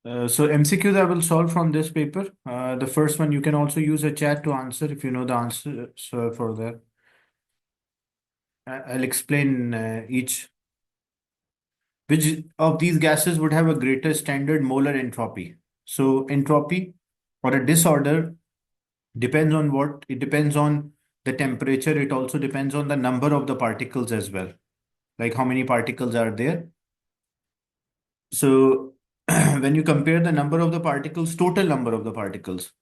So MCQs I will solve from this paper. The first one you can also use a chat to answer if you know the answer. So for that, I'll explain each. Which of these gases would have a greater standard molar entropy? So entropy or a disorder depends on what? It depends on the temperature. It also depends on the number of the particles as well, like how many particles are there. So when you compare the number of the particles, total number of the particles.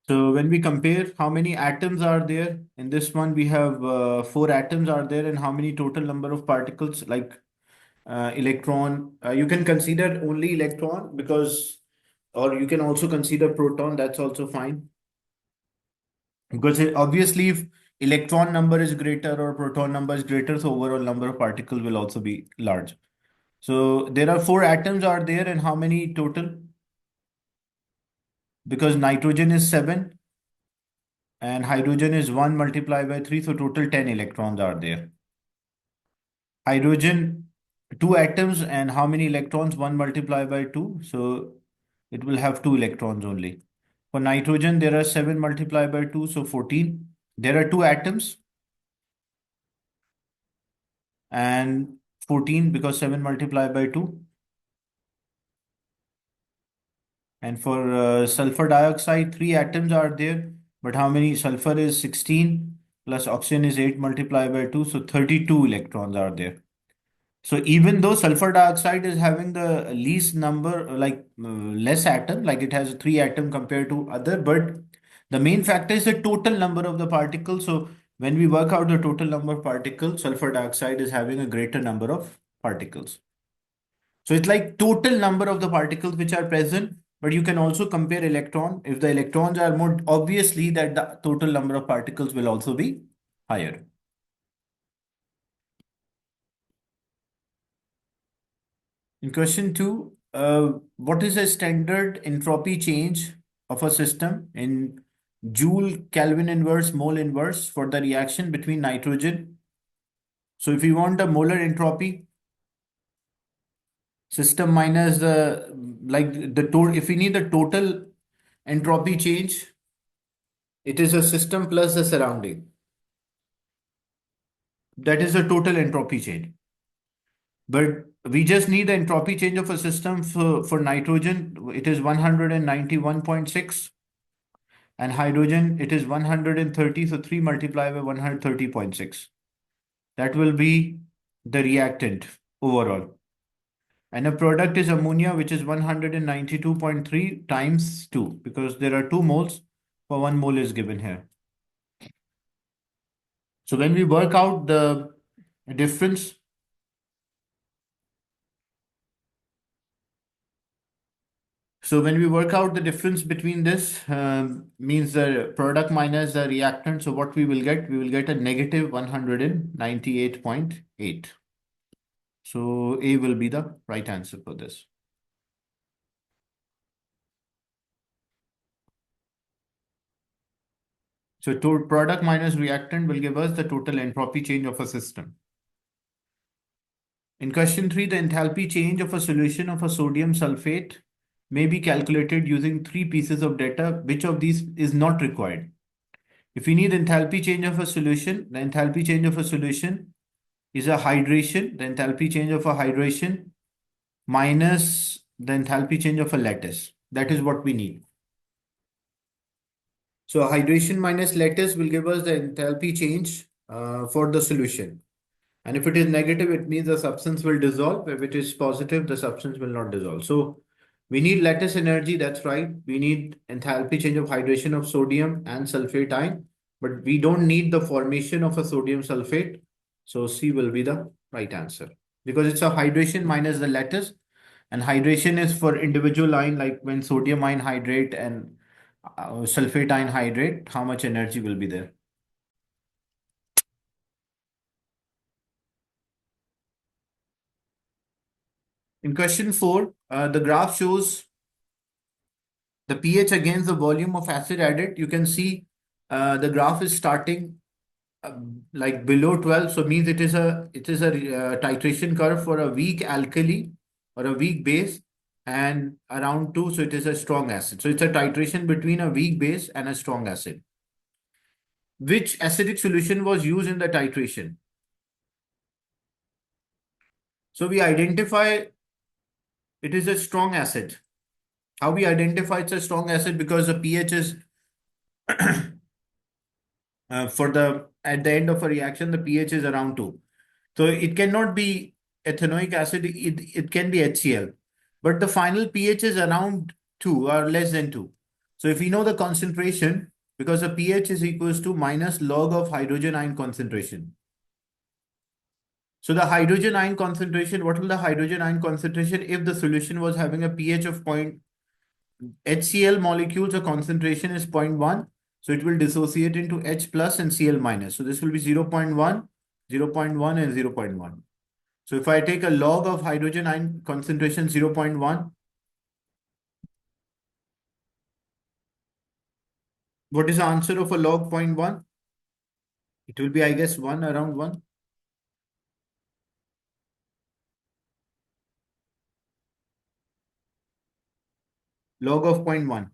So when we compare how many atoms are there in this one, we have four atoms are there, and how many total number of particles like electron. You can consider only electron because, or you can also consider proton. That's also fine because obviously if electron number is greater or proton number is greater, so overall number of particles will also be large. So there are four atoms are there, and how many total? Because nitrogen is seven and hydrogen is 1 multiplied by 3, so total 10 electrons are there. Hydrogen, two atoms, and how many electrons? 1 multiplied by 2, so it will have two electrons only. For nitrogen, there are 7 multiplied by 2, so 14. There are two atoms and 14 because 7 multiplied by 2. And for sulfur dioxide, three atoms are there, but how many? Sulfur is 16 plus oxygen is 8 multiplied by 2, so 32 electrons are there. So even though sulfur dioxide is having the least number, less atom, like it has three atom compared to other, but the main factor is the total number of the particles. So when we work out the total number of particles, sulfur dioxide is having a greater number of particles. So it's like total number of the particles which are present, but you can also compare electron. If the electrons are more, obviously that the total number of particles will also be higher. In question two, what is a standard entropy change of a system in Joule, Kelvin inverse, mole inverse for the reaction between nitrogen? So if you want a molar entropy, system minus the the total, if we need the total entropy change, it is a system plus the surrounding. That is the total entropy change. But we just need the entropy change of a system for nitrogen. It is 191.6. And hydrogen, it is 130. So 3 multiplied by 130.6. That will be the reactant overall. And a product is ammonia, which is 192.3 times 2, because there are 2 moles for 1 mole is given here. So when we work out the difference, so when we work out the difference between this, means the product minus the reactant. So what we will get? We will get a negative 198.8. So A will be the right answer for this. So product minus reactant will give us the total entropy change of a system. In question 3, the enthalpy change of a solution of a sodium sulfate may be calculated using three pieces of data. Which of these is not required? If we need enthalpy change of a solution, the enthalpy change of a solution is a hydration, the enthalpy change of a hydration minus the enthalpy change of a lattice. That is what we need. So hydration minus lattice will give us the enthalpy change for the solution. And if it is negative, it means the substance will dissolve. If it is positive, the substance will not dissolve. So we need lattice energy, that's right. We need enthalpy change of hydration of sodium and sulfate ion, but we don't need the formation of a sodium sulfate. So C will be the right answer because it's a hydration minus the lattice. And hydration is for individual ion, like when sodium ion hydrate and sulfate ion hydrate, how much energy will be there. In question 4, the graph shows the pH against the volume of acid added. You can see the graph is starting like below 12, so means it is a titration curve for a weak alkali or a weak base, and around 2, so it is a strong acid. So it's a titration between a weak base and a strong acid. Which acidic solution was used in the titration? So we identify it is a strong acid. How we identify it's a strong acid? Because the pH is for the at the end of a reaction, the pH is around 2. So it cannot be ethanoic acid, it can be HCl. But the final pH is around 2 or less than 2. So if we know the concentration, because the pH is equals to minus log of hydrogen ion concentration. So the hydrogen ion concentration, what will the hydrogen ion concentration if the solution was having a pH of point HCl molecules, the concentration is zero point 0.1. So it will dissociate into H plus and Cl minus. So this will be 0.1, 0.1 and 0.1. So if I take a log of hydrogen ion concentration 0.1, what is the answer of a log zero point 0.1? It will be, I guess, 1, around 1. Log of zero point 0.1.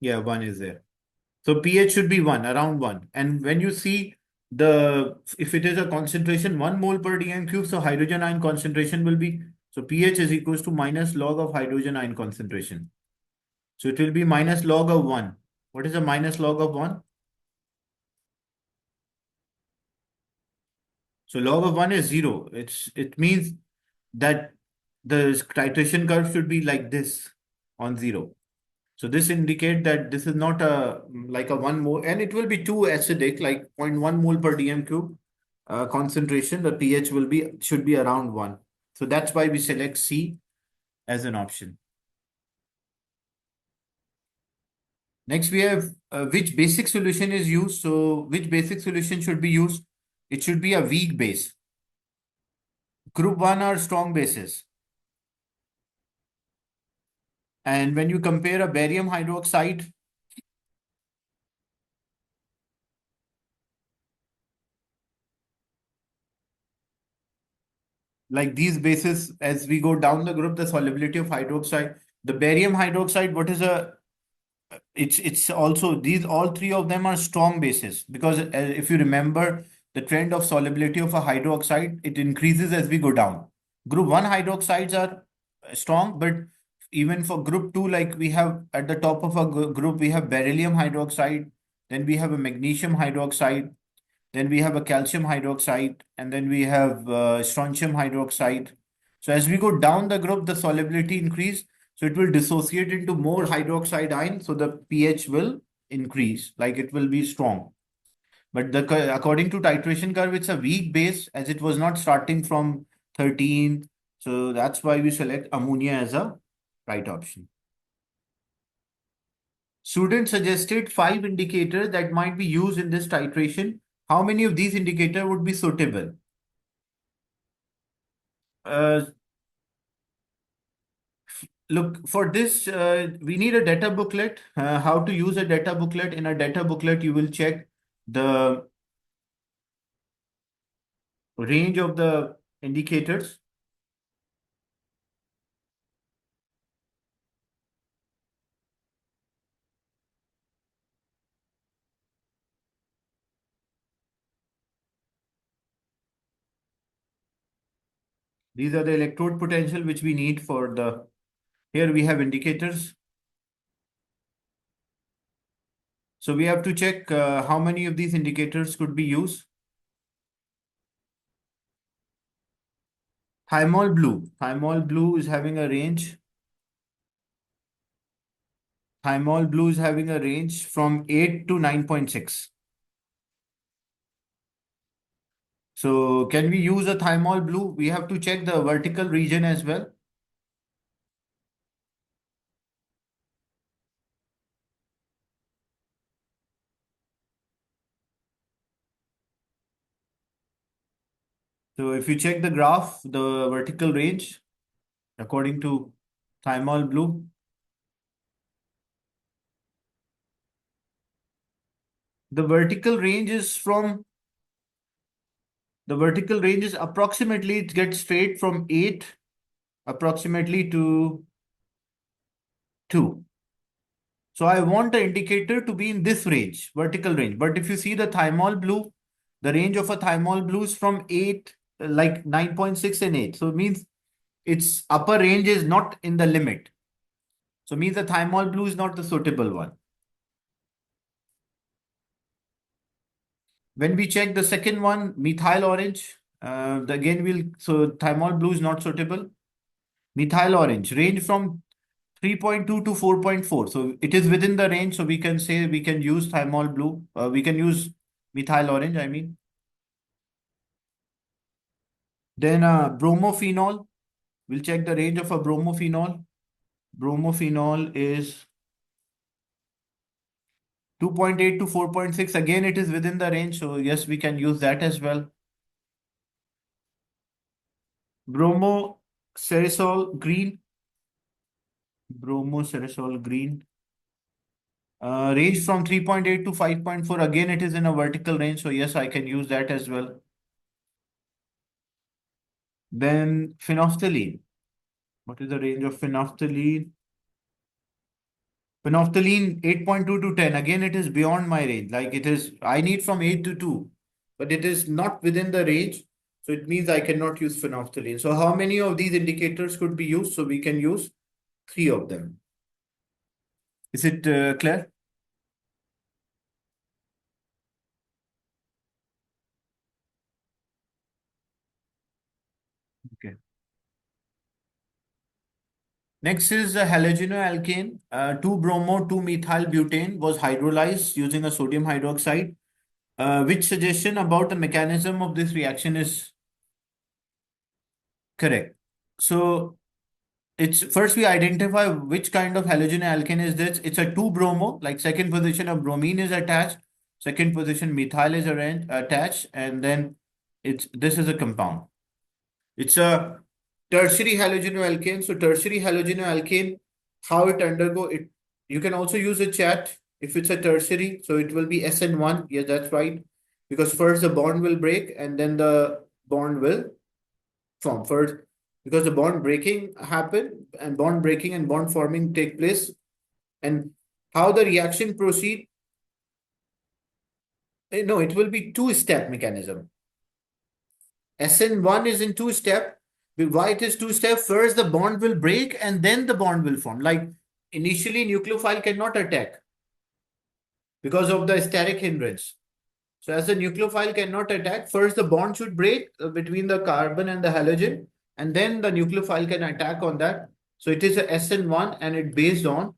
Yeah, 1 is there. So pH should be 1, around 1. And when you see if it is a concentration 1 mole per dm cube, so hydrogen ion concentration will be, so pH is equals to minus log of hydrogen ion concentration. So it will be minus log of 1. What is the minus log of 1? So log of 1 is 0. It means that the titration curve should be like this on 0. So this indicate that this is not a like a 1 mole, and it will be too acidic, like zero point 0.1 mole per dm cube concentration. The pH should be around 1. So that's why we select C as an option. Next, we have which basic solution is used. So which basic solution should be used? It should be a weak base. Group 1 are strong bases. And when you compare a barium hydroxide, like these bases, as we go down the group, the solubility of hydroxide, the barium hydroxide, what is a it's also these all three of them are strong bases, because if you remember the trend of solubility of a hydroxide, it increases as we go down. Group 1 hydroxides are strong, but even for group 2, like we have at the top of a group, we have beryllium hydroxide, then we have a magnesium hydroxide, then we have a calcium hydroxide, and then we have strontium hydroxide. So as we go down the group, the solubility increase. So it will dissociate into more hydroxide ion. So the pH will increase, like it will be strong. But according to titration curve, it's a weak base as it was not starting from 13. So that's why we select ammonia as a right option. Students suggested 5 indicators that might be used in this titration. How many of these indicators would be suitable? Uh, Look, for this, we need a data booklet. How to use a data booklet? In a data booklet, you will check the range of the indicators. These are the electrode potential which we need for the, here we have indicators. So we have to check how many of these indicators could be used. Thymol blue is having a range. Thymol blue is having a range from 8 to 9.6. So can we use a thymol blue? We have to check the vertical region as well. So if you check the graph, the vertical range, according to thymol blue, The vertical range is from the vertical range is approximately, it gets straight from 8 approximately to 2. So I want the indicator to be in this range, vertical range. But if you see the thymol blue, the range of a thymol blue is from 8, like 9.6 and 8. So it means its upper range is not in the limit. So it means the thymol blue is not the suitable one. When we check the second one, methyl orange, so thymol blue is not suitable. Methyl orange, range from 3.2 to 4.4. So it is within the range. So we can say we can use thymol blue. We can use methyl orange, I mean. Then bromophenol. We'll check the range of a bromophenol. Bromophenol is 2.8 to 4.6. Again, it is within the range. So yes, we can use that as well. Bromoceresol green. Bromoceresol green. Range from 3.8 to 5.4. Again, it is in a vertical range. So yes, I can use that as well. Then phenolphthalein. What is the range of phenolphthalein? Phenolphthalein 8.2 to 10. Again, it is beyond my range. Like it is, I need from 8 to 2, but it is not within the range. So it means I cannot use phenolphthalein. So how many of these indicators could be used? So we can use 3 of them. Is it clear? Okay. Next is a halogenoalkane. 2-bromo, 2-methyl butane was hydrolyzed using a sodium hydroxide. Which suggestion about the mechanism of this reaction is correct? So it's first we identify which kind of halogenoalkane is this. It's a 2-bromo, like second position of bromine is attached, second position methyl is attached, and then it's this is a compound. It's a tertiary halogenoalkane. So tertiary halogenoalkane, how it undergo it, you can also use a chat if it's a tertiary. So it will be SN1. Yeah, that's right. Because first the bond will break and then the bond will form. First, because the bond breaking happen and bond forming take place, and how the reaction proceed. No, it will be two-step mechanism. SN1 is in two-step. Why it is two-step? First, the bond will break and then the bond will form. Like initially, nucleophile cannot attack because of the steric hindrance. So as the nucleophile cannot attack, first the bond should break between the carbon and the halogen, and then the nucleophile can attack on that. So it is a SN1 and it based on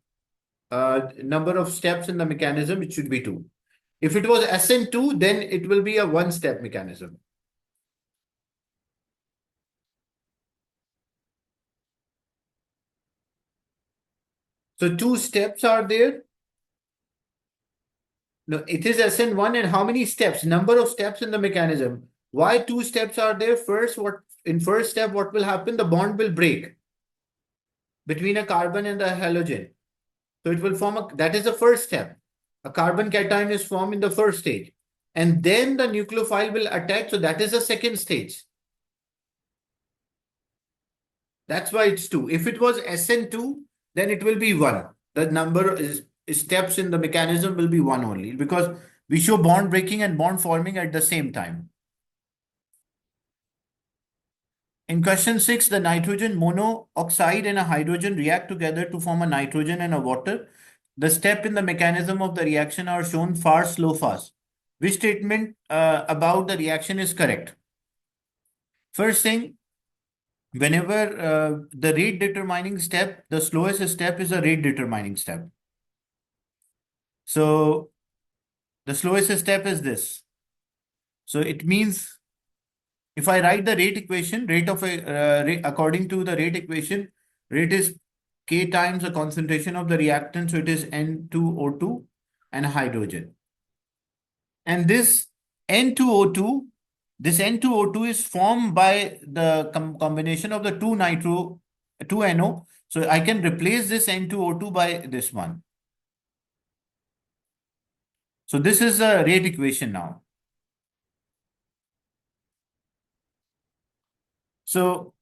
number of steps in the mechanism, it should be 2. If it was SN2, then it will be a one-step mechanism. So 2 steps are there. No, it is SN1 and how many steps? Number of steps in the mechanism. Why 2 steps are there? First, what in first step, what will happen? The bond will break between a carbon and the halogen. So it will form that is the first step. A carbon cation is formed in the first stage. And then the nucleophile will attach. So that is the second stage. That's why it's 2. If it was SN2, then it will be 1. The number is steps in the mechanism will be 1 only because we show bond breaking and bond forming at the same time. In question 6, the nitrogen monoxide and a hydrogen react together to form a nitrogen and a water. The step in the mechanism of the reaction are shown far, slow, fast. Which statement about the reaction is correct? First thing, whenever the rate determining step, the slowest step is a rate determining step. So the slowest step is this. So it means if I write the rate equation, rate of a according to the rate equation, rate is K times the concentration of the reactant. So it is N2O2 and hydrogen. And this N2O2, this N2O2 is formed by the combination of the two NO. So I can replace this N2O2 by this one. So this is a rate equation now. So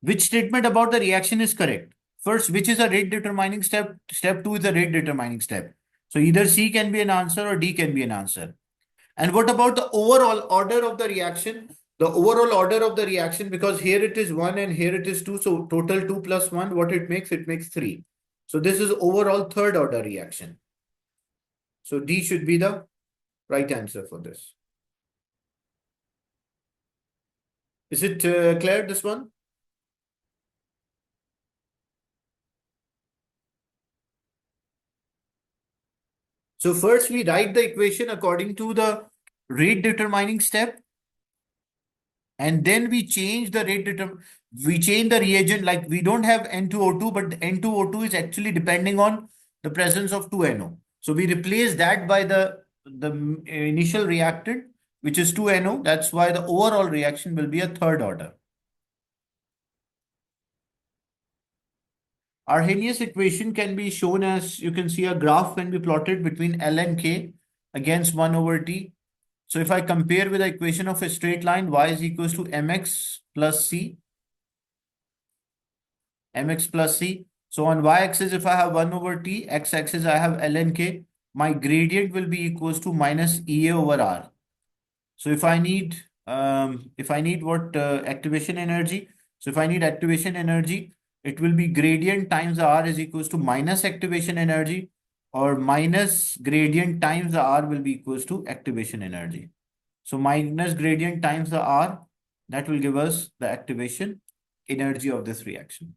which statement about the reaction is correct? First, which is a rate determining step? Step 2 is a rate determining step. So either C can be an answer or D can be an answer. And what about the overall order of the reaction? The overall order of the reaction, because here it is 1 and here it is 2. So total 2 plus 1, what it makes? It makes 3. So this is overall third order reaction. So D should be the right answer for this. Is it clear, this one? So first we write the equation according to the rate determining step, and then we change the we change the reagent. Like we don't have N2O2, but N2O2 is actually depending on the presence of 2NO. So we replace that by the initial reactant, which is 2NO. That's why the overall reaction will be a third order. Arrhenius equation can be shown as, you can see a graph can be plotted between L and K against 1 over T. So if I compare with the equation of a straight line, y is equals to mx plus c, mx plus c. So on y-axis, if I have 1 over t, x-axis I have ln k, my gradient will be equals to minus Ea over r. So if I need what activation energy, so if I need activation energy, it will be gradient times r is equals to minus activation energy, or minus gradient times the r will be equals to activation energy. So minus gradient times the R, that will give us the activation energy of this reaction.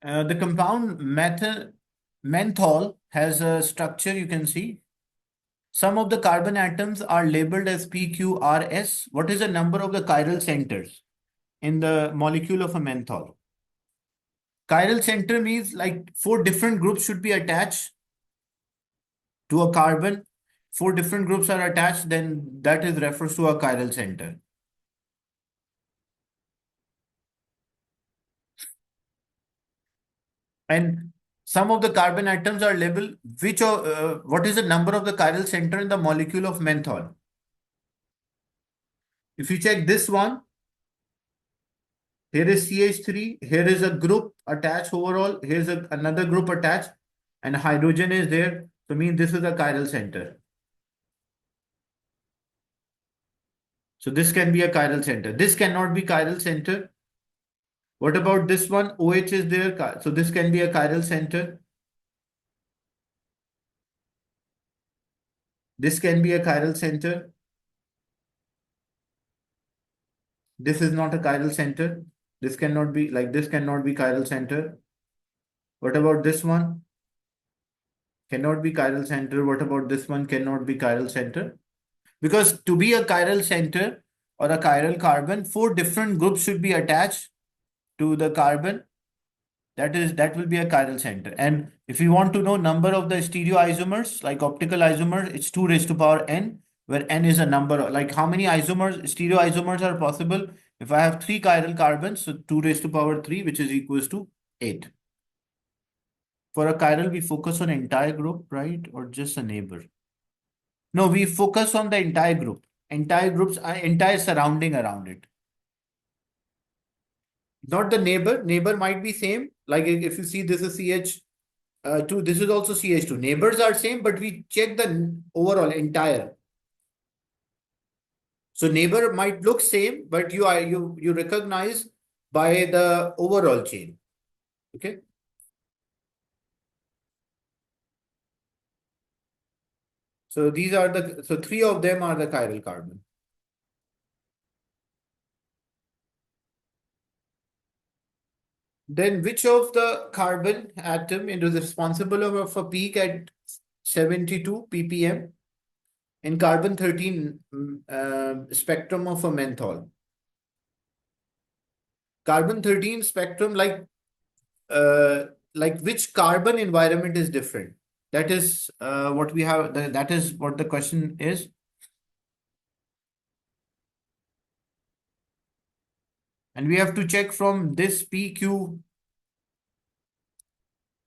The compound menthol has a structure, you can see. Some of the carbon atoms are labeled as PQRS. What is the number of the chiral centers in the molecule of a menthol? Chiral center means like 4 different groups should be attached to a carbon. 4 different groups are attached, then that is refers to a chiral center. And some of the carbon atoms are labeled what is the number of the chiral center in the molecule of menthol? If you check this one, here is CH3, here is a group attached overall, here's another group attached, and hydrogen is there. So means this is a chiral center. So this can be a chiral center. This cannot be chiral center. What about this one? OH is there. So this can be a chiral center. This can be a chiral center. This is not a chiral center. This cannot be, like this cannot be chiral center. What about this one? Cannot be chiral center. What about this one? Cannot be chiral center. Because to be a chiral center or a chiral carbon, 4 different groups should be attached to the carbon. That will be a chiral center. And if you want to know number of the stereoisomers, like optical isomers, it's 2 raised to power n, where n is a number, like how many isomers, stereoisomers are possible. If I have 3 chiral carbons, so 2 raised to power 3, which is equals to 8. For a chiral, we focus on entire group, right? Or just a neighbor? No, we focus on the entire group. Entire groups, entire surrounding around it. Not the neighbor. Neighbor might be same. Like if you see this is CH2, this is also CH2. Neighbors are same, but we check the overall entire. So neighbor might look same, but you recognize by the overall chain. Okay. So these are so 3 of them are the chiral carbon. Then which of the carbon atom is responsible of a peak at 72 ppm in carbon 13 spectrum of a menthol? Carbon 13 spectrum, like which carbon environment is different? That is what we have. That is what the question is. And we have to check from this PQ,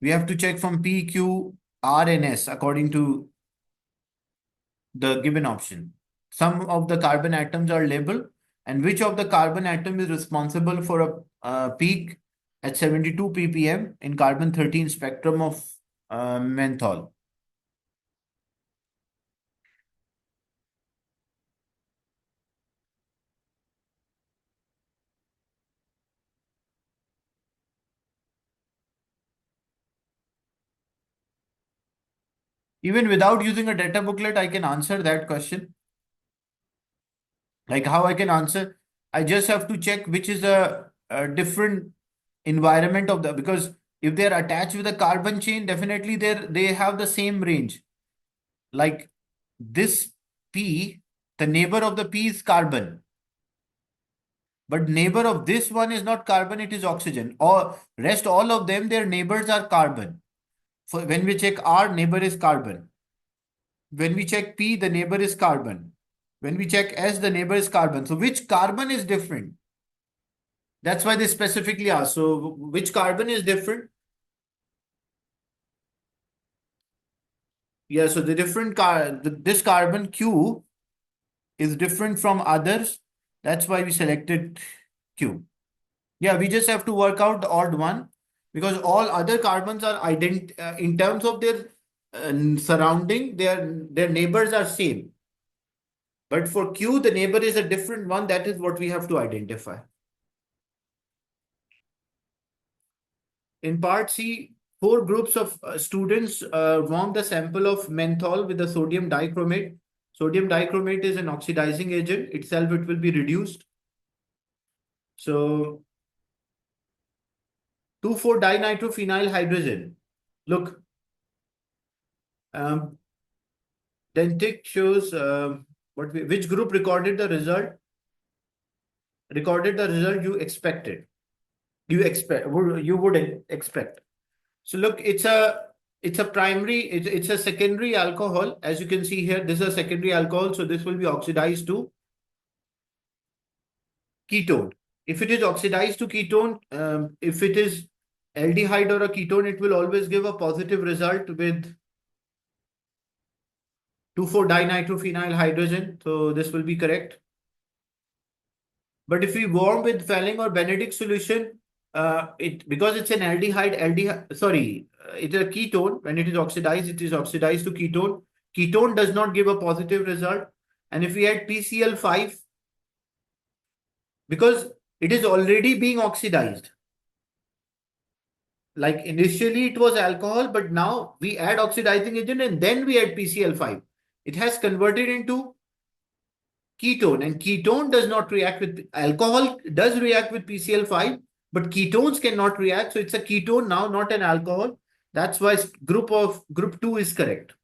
we have to check from PQ, R and S according to the given option. Some of the carbon atoms are labeled, and which of the carbon atom is responsible for a peak at 72 ppm in carbon 13 spectrum of menthol. Even without using a data booklet, I can answer that question. Like how I can answer, I just have to check which is a different environment of the, because if they're attached with a carbon chain, definitely they have the same range. Like this P, the neighbor of the P is carbon, but neighbor of this one is not carbon, it is oxygen. Or rest all of them, their neighbors are carbon. For when we check R, neighbor is carbon. When we check P, the neighbor is carbon. When we check S, the neighbor is carbon. So which carbon is different? That's why they specifically ask. So which carbon is different? Yeah, so the different this carbon Q is different from others. That's why we selected Q. Yeah, we just have to work out the odd one because all other carbons are in terms of their surrounding, their neighbors are same. But for Q, the neighbor is a different one. That is what we have to identify. In part C, four groups of students warmed a sample of menthol with the sodium dichromate. Sodium dichromate is an oxidizing agent. Itself, it will be reduced. So 2,4-dinitrophenyl hydrogen. Look, um, Dentic shows which group recorded the result? Recorded the result you expected. You would expect. So look, it's a primary, it's a secondary alcohol. As you can see here, this is a secondary alcohol, so this will be oxidized to ketone. If it is oxidized to ketone, if it is aldehyde or a ketone, it will always give a positive result with 2,4-dinitrophenyl hydrogen. So this will be correct. But if we warm with Fehling or Benedict solution, it because it's an it is a ketone. When it is oxidized to ketone. Ketone does not give a positive result. And if we add PCl5, because it is already being oxidized. Like initially it was alcohol, but now we add oxidizing agent and then we add PCl5. It has converted into ketone, and ketone does not react with alcohol, does react with PCl5, but ketones cannot react. So it's a ketone now, not an alcohol. That's why group 2 is correct.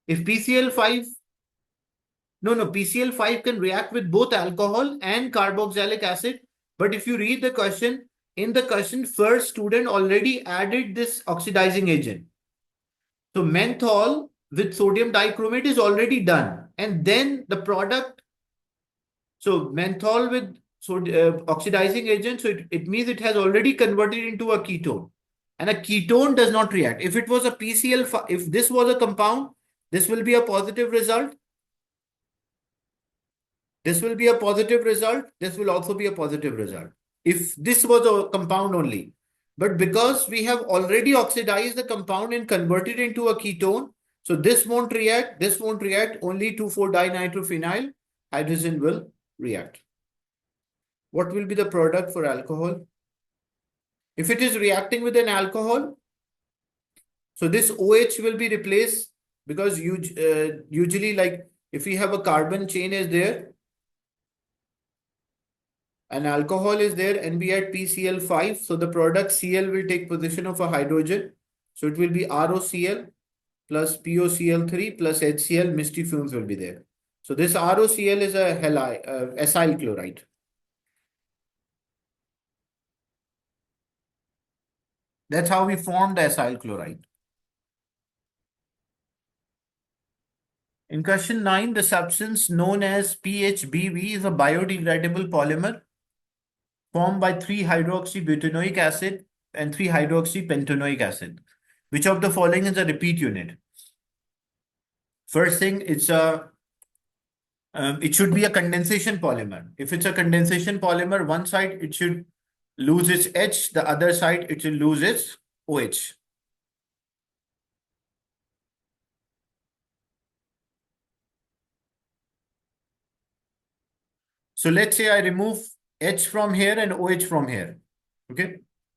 If PCl5, no, PCl5 can react with both alcohol and carboxylic acid. But if you read the question, in the question, first student already added this oxidizing agent. So menthol with sodium dichromate is already done. And then the product, so menthol with oxidizing agent, so it means it has already converted into a ketone. And a ketone does not react. If it was a PCl, if this was a compound, this will be a positive result. This will be a positive result. This will also be a positive result. If this was a compound only. But because we have already oxidized the compound and converted into a ketone, so this won't react, only 2,4-dinitrophenyl hydrogen will react. What will be the product for alcohol? If it is reacting with an alcohol, so this OH will be replaced because usually like if we have a carbon chain is there, an alcohol is there and we add PCl5. So the product Cl will take position of a hydrogen. So it will be ROCl plus POCl3 plus HCl, misty fumes will be there. So this ROCl is a acyl chloride. That's how we formed the acyl chloride. In question 9, the substance known as PHBV is a biodegradable polymer formed by 3-hydroxybutanoic acid and 3-hydroxypentanoic acid. Which of the following is a repeat unit? First thing, it should be a condensation polymer. If it's a condensation polymer, one side it should lose its H, the other side it will lose its OH. So let's say I remove H from here and OH from here. Okay.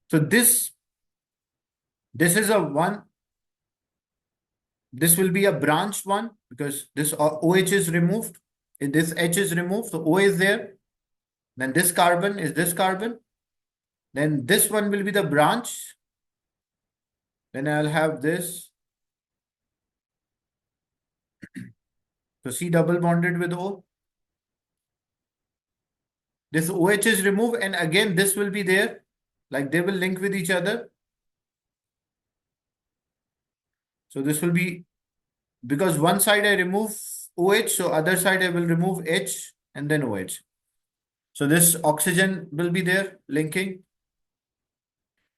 So this is a one, this will be a branched one because this OH is removed. This H is removed. So O is there. Then this carbon is this carbon. Then this one will be the branch. Then I'll have this. So C double bonded with O. This OH is removed and again this will be there. Like they will link with each other. So this will be, because one side I remove OH, so other side I will remove H and then OH. So this oxygen will be there linking.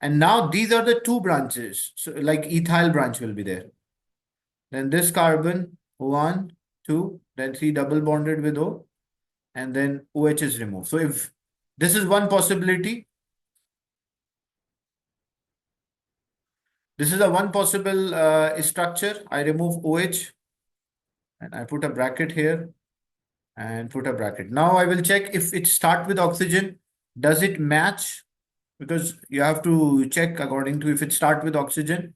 And now these are the two branches. So like ethyl branch will be there. Then this carbon, 1, 2, then 3 double bonded with O, and then OH is removed. So if this is one possibility, this is a one possible structure. I remove OH and I put a bracket here and put a bracket. Now I will check if it start with oxygen. Does it match? Because you have to check according to if it start with oxygen.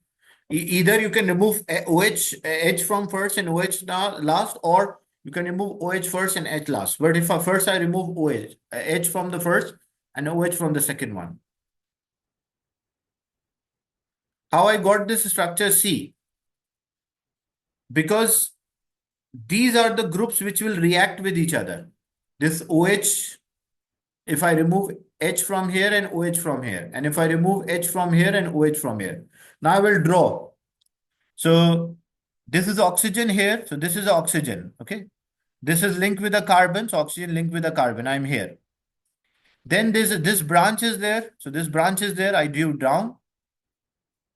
Either you can remove OH, H from first and OH last, or you can remove OH first and H last. But if first I remove OH, H from the first and OH from the second one. How I got this structure C? Because these are the groups which will react with each other. This OH, if I remove H from here and OH from here, and if I remove H from here and OH from here. Now I will draw. So this is oxygen here. So this is oxygen. Okay. This is linked with a carbon. So oxygen linked with a carbon. I'm here. Then this branch is there. So this branch is there. I drew down.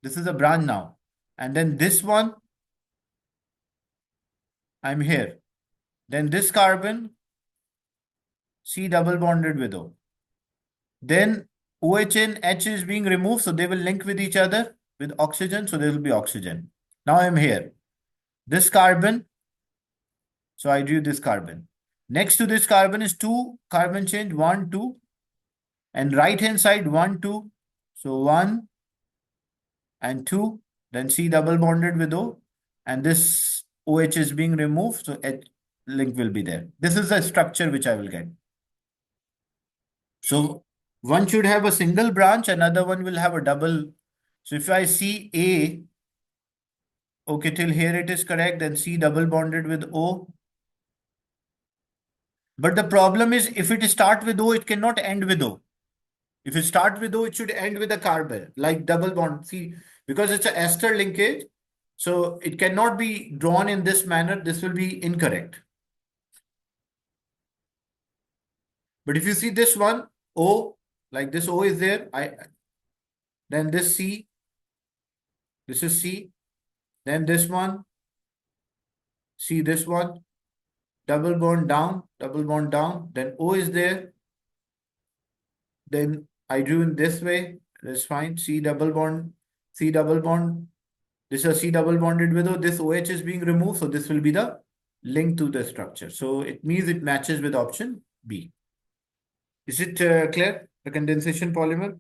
This is a branch now. And then this one, I'm here. Then this carbon, C double bonded with O. Then OH and H is being removed. So they will link with each other with oxygen. So there will be oxygen. Now I'm here. This carbon. So I drew this carbon. Next to this carbon is 2 carbon change, 1, 2. And right hand side 1, 2. So 1 and 2. Then C double bonded with O. And this OH is being removed. So H link will be there. This is the structure which I will get. So one should have a single branch, another one will have a double. So if I see A, okay, till here it is correct, then C double bonded with O. But the problem is if it start with O, it cannot end with O. If it start with O, it should end with a carbon, like double bond. See, because it's an ester linkage, so it cannot be drawn in this manner. This will be incorrect. But if you see this one, O, like this O is there, then this C, this is C, then this one, see this one, double bond down, then O is there. Then I drew in this way, that's fine. C double bond, C double bond. This is C double bonded with O. This OH is being removed, so this will be the link to the structure. So it means it matches with option B. Is it clear? The condensation polymer?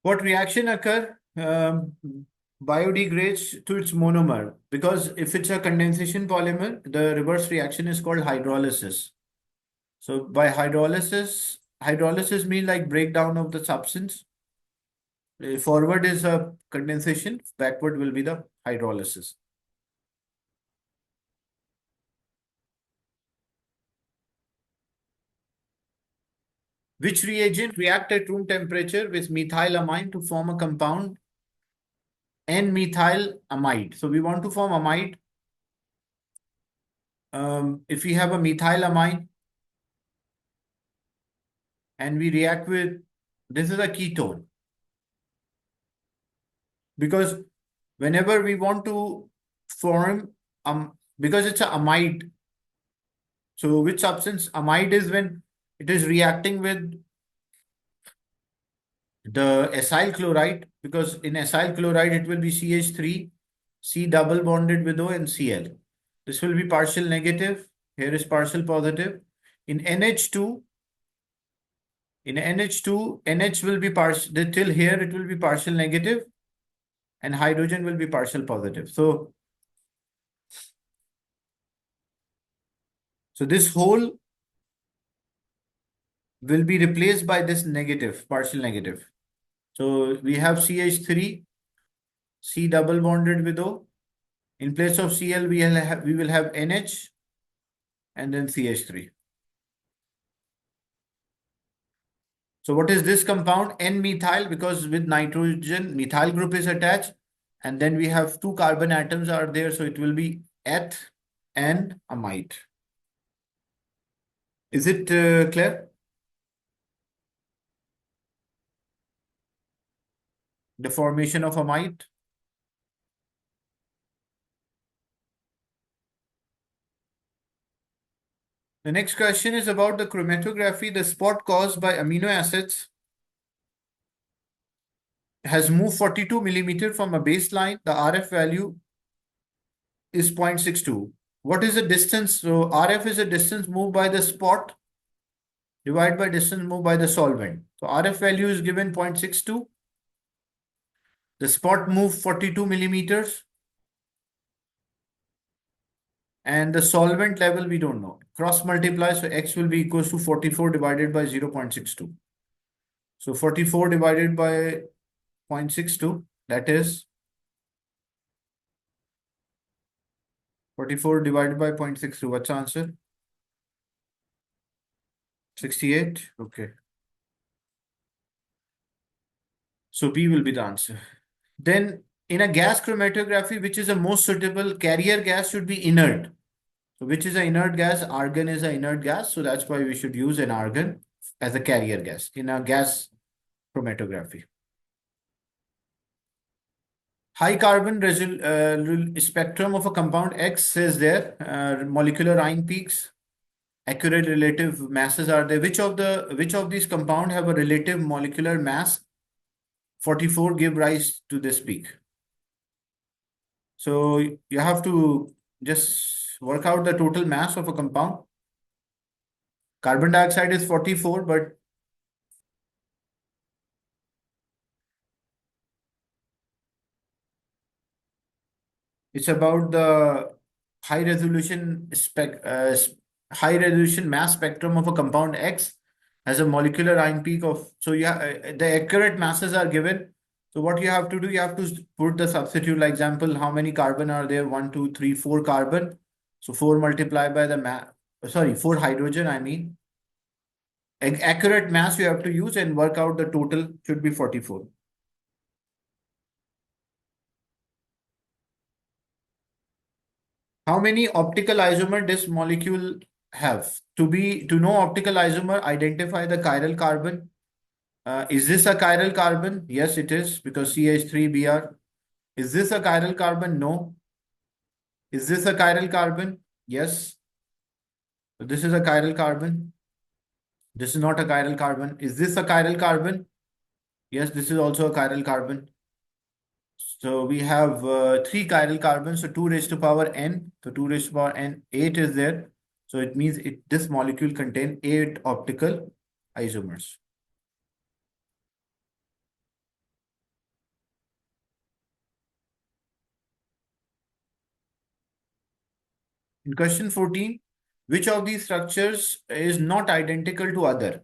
What reaction occur? Biodegrades to its monomer, because if it's a condensation polymer, the reverse reaction is called hydrolysis. So by hydrolysis means like breakdown of the substance. Forward is a condensation, backward will be the hydrolysis. Which reagent react at room temperature with methylamine to form a compound N-methylamide? So we want to form amide. If we have a methylamine and we react with, this is a ketone, because whenever we want to form, because it's a amide, so which substance amide is when it is reacting with the acyl chloride, because in acyl chloride it will be CH3, C double bonded with O and Cl. This will be partial negative. Here is partial positive. In NH2, NH will be partial, till here it will be partial negative and hydrogen will be partial positive. So this whole will be replaced by this negative, partial negative. So we have CH3, C double bonded with O. In place of Cl, we will have NH and then CH3. So what is this compound? N-methyl, because with nitrogen, methyl group is attached. And then we have two carbon atoms are there. So it will be eth and amide. Is it clear? The formation of amide. The next question is about the chromatography. The spot caused by amino acids has moved 42 millimeter from a baseline. The RF value is 0.62. What is the distance? So RF is a distance moved by the spot divided by distance moved by the solvent. So RF value is given 0.62. The spot moved 42 millimeters. And the solvent level we don't know. Cross multiply, so X will be equals to 44 divided by 0.62. So 44 divided by 0.62, that is 44 divided by 0.62. What's the answer? 68. Okay. So B will be the answer. Then in a gas chromatography, which is the most suitable, carrier gas should be inert. So which is an inert gas? Argon is an inert gas. So that's why we should use an argon as a carrier gas in a gas chromatography. High carbon spectrum of a compound X says there, molecular ion peaks, accurate relative masses are there. Which of these compound have a relative molecular mass 44 give rise to this peak? So you have to just work out the total mass of a compound. Carbon dioxide is 44, but it's about the high resolution high resolution mass spectrum of a compound X has a molecular ion peak of, so yeah, the accurate masses are given. So what you have to do, you have to put the substitute, like example, how many carbon are there? 1, 2, 3, 4 carbon. So 4 multiplied by the sorry, 4 hydrogen, I mean. Accurate mass you have to use and work out the total should be 44. How many optical isomer this molecule have? To know optical isomer, identify the chiral carbon. Is this a chiral carbon? Yes, it is, because CH3Br. Is this a chiral carbon? No. Is this a chiral carbon? Yes. So this is a chiral carbon. This is not a chiral carbon. Is this a chiral carbon? Yes, this is also a chiral carbon. So we have 3 chiral carbons, so 2 raised to power n. So 2 raised to power n, 8 is there. So it means this molecule contains 8 optical isomers. In question 14, Which of these structures is not identical to other?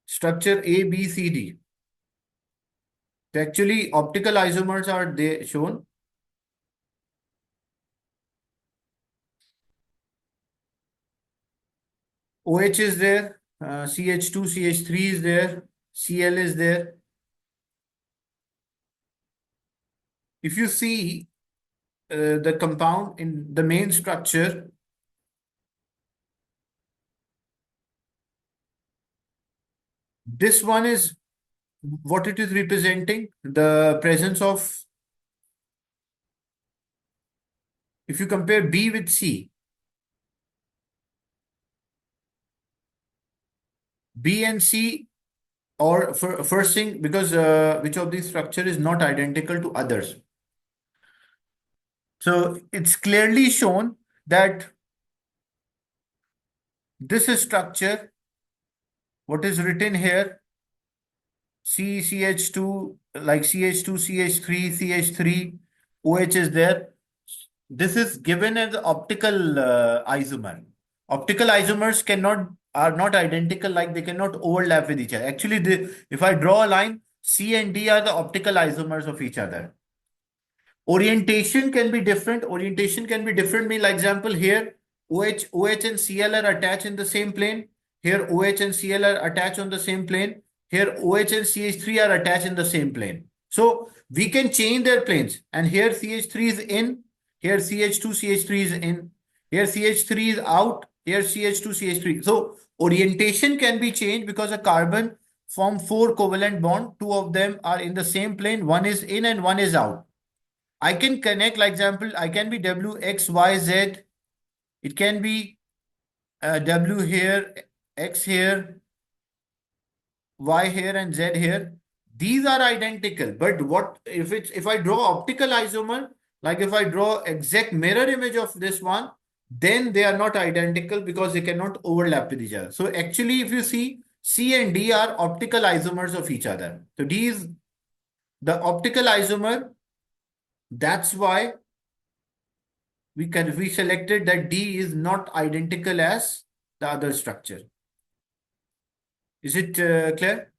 Structure A, B, C, D. Actually, optical isomers are they shown. OH is there, CH2, CH3 is there, Cl is there. If you see the compound in the main structure, this one is what it is representing, the presence of, if you compare B with C, B and C, or first thing, because which of these structure is not identical to others. So it's clearly shown that this is structure, what is written here, CH2, like CH2, CH3, CH3, OH is there. This is given as optical isomer. Optical isomers are not identical, like they cannot overlap with each other. Actually, if I draw a line, C and D are the optical isomers of each other. Orientation can be different. Orientation can be different. Mean, like example here, OH and Cl are attached in the same plane. Here, OH and Cl are attached on the same plane. Here, OH and CH3 are attached in the same plane. So we can change their planes. And here CH3 is in. Here CH2, CH3 is in. Here CH3 is out. Here CH2, CH3. So orientation can be changed because a carbon form four covalent bond. Two of them are in the same plane. One is in and one is out. I can connect, like example, I can be W, X, Y, Z. It can be W here, X here, Y here, and Z here. These are identical. But what if I draw optical isomer, like if I draw exact mirror image of this one, then they are not identical because they cannot overlap with each other. So actually, if you see, C and D are optical isomers of each other. So D is the optical isomer. That's why we selected that D is not identical as the other structure. Is it clear?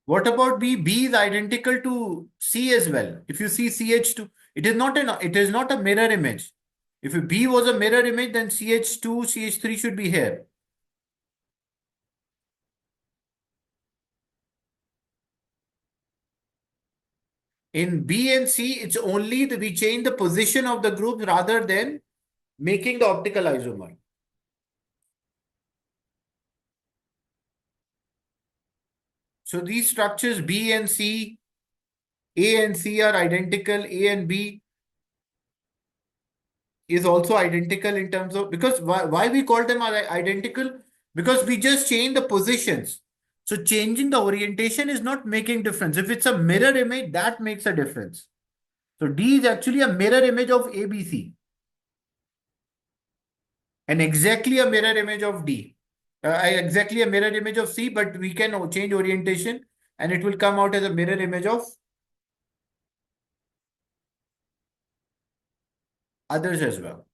What about B? B is identical to C as well. If you see CH2, it is not a mirror image. If B was a mirror image, then CH2, CH3 should be here. In B and C, it's only we change the position of the group rather than making the optical isomer. So these structures B and C, A and C are identical. A and B is also identical in terms of, because why we call them are identical, because we just change the positions. So changing the orientation is not making difference. If it's a mirror image, that makes a difference. So D is actually a mirror image of ABC and exactly a mirror image of D. Exactly a mirror image of C, but we can change orientation and it will come out as a mirror image of others as well.